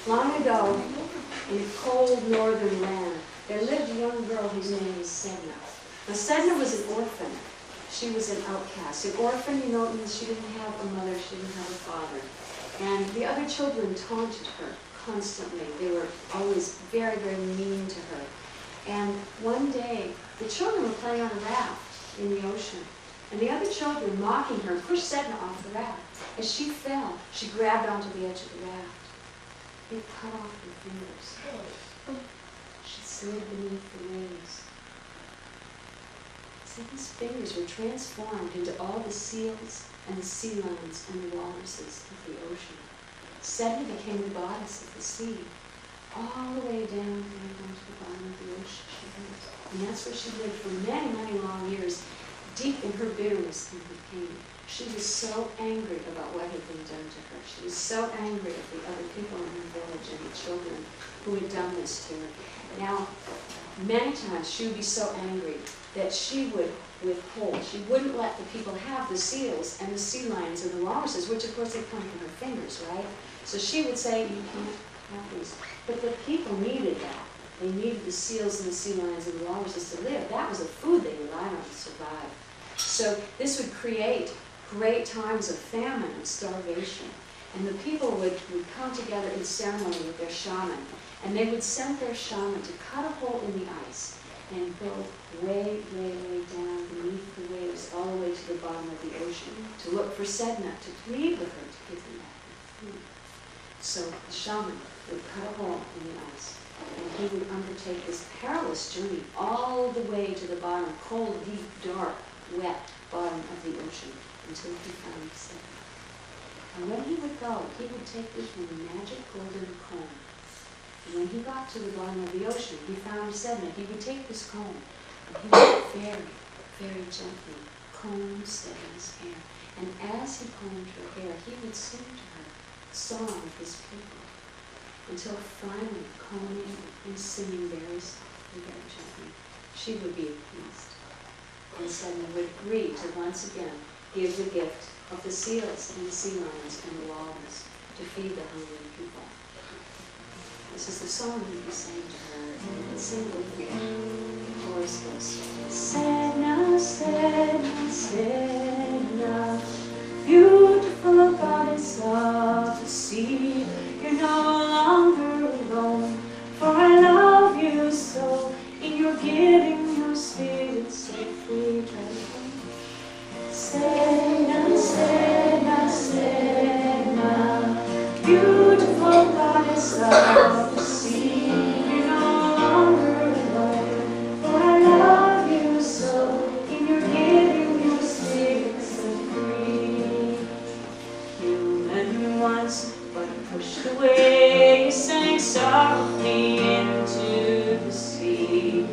Long ago, in a cold northern land, there lived a young girl whose name was Sedna. Now, Sedna was an orphan. She was an outcast. An orphan, you know, means she didn't have a mother, she didn't have a father. And the other children taunted her constantly. They were always very, very mean to her. And one day, the children were playing on a raft in the ocean. And the other children, mocking her, pushed Sedna off the raft. As she fell, she grabbed onto the edge of the raft. It cut off her fingers. She slid beneath the waves. Sedna's fingers were transformed into all the seals and the sea lions and the walruses of the ocean. Sedna became the goddess of the sea. All the way down to the bottom of the ocean she lived. And that's where she lived for many, many long years, deep in her bitterness and her pain. She was so angry about what had been done to her. She was so angry at the other people in her village and the children who had done this to her. Now, many times she would be so angry that she would withhold. She wouldn't let the people have the seals and the sea lions and the walruses, which of course they come from her fingers, right? So she would say, you can't have these. But the people needed that. They needed the seals and the sea lions and the walruses to live. That was the food they relied on to survive. So this would create great times of famine and starvation. And the people would come together in ceremony with their shaman. And they would send their shaman to cut a hole in the ice and go way, way, way down beneath the waves all the way to the bottom of the ocean to look for Sedna, to plead with her to give them back their food. So the shaman would cut a hole in the ice, and he would undertake this perilous journey all the way to the bottom, cold, deep, dark, wet bottom of the ocean until he found Sedna. And when he would go, he would take with him a magic golden comb. And when he got to the bottom of the ocean, he found Sedna. He would take this comb, and he would very, very gently comb Sedna's hair. And as he combed her hair, he would sing to her the song of his people, until finally, combing and singing very softly, very gently, she would be appeased. And Sedna would agree to once again give the gift of the seals and the sea lions and the walrus to feed the hungry people. This is the song that we sang to her, and sing it with me. The chorus goes, Sedna, Sedna, Sedna, beautiful goddess of the sea, you're no longer alone, for I love you so. In your giving, your spirit set free. Sedna, Sedna, Sedna, beautiful goddess of the sea, you're no longer alone, for I love you so. In your giving, your spirit set free. Human once, but pushed away, you sank softly into the sea.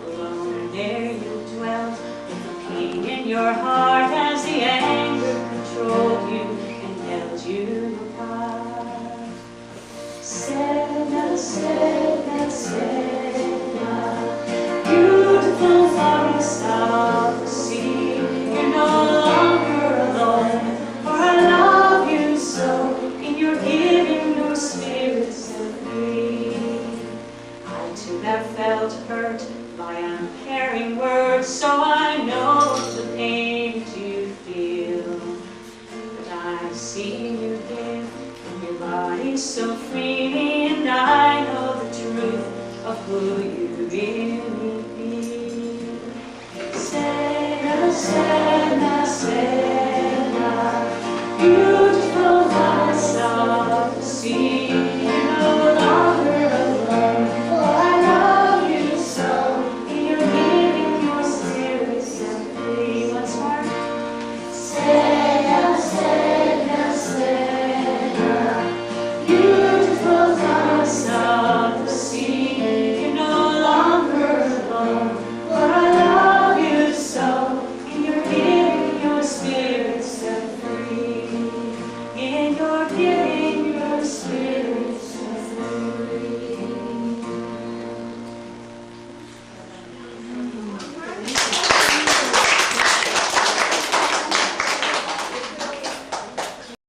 Alone there you dwelt, with the pain in your heart as the anger controlled you and held you apart. Sedna, Sedna, Sedna, beautiful goddess of the sea, you're no longer alone, for I love you so. In your giving, your spirit set free. I too have felt hurt by uncaring words, so I know the pain that you feel. But I've seen you give from your body so freely, and I know the truth of who you really feel. Sedna, Sedna, Sedna, beautiful goddess of the sea, you're no longer alone, for I love you so. In your giving, your spirit set free. Once more. Sedna, Sedna, Sedna, beautiful goddess of the sea, you're no longer alone, for I love you so. In your giving, your spirit set free. In your giving,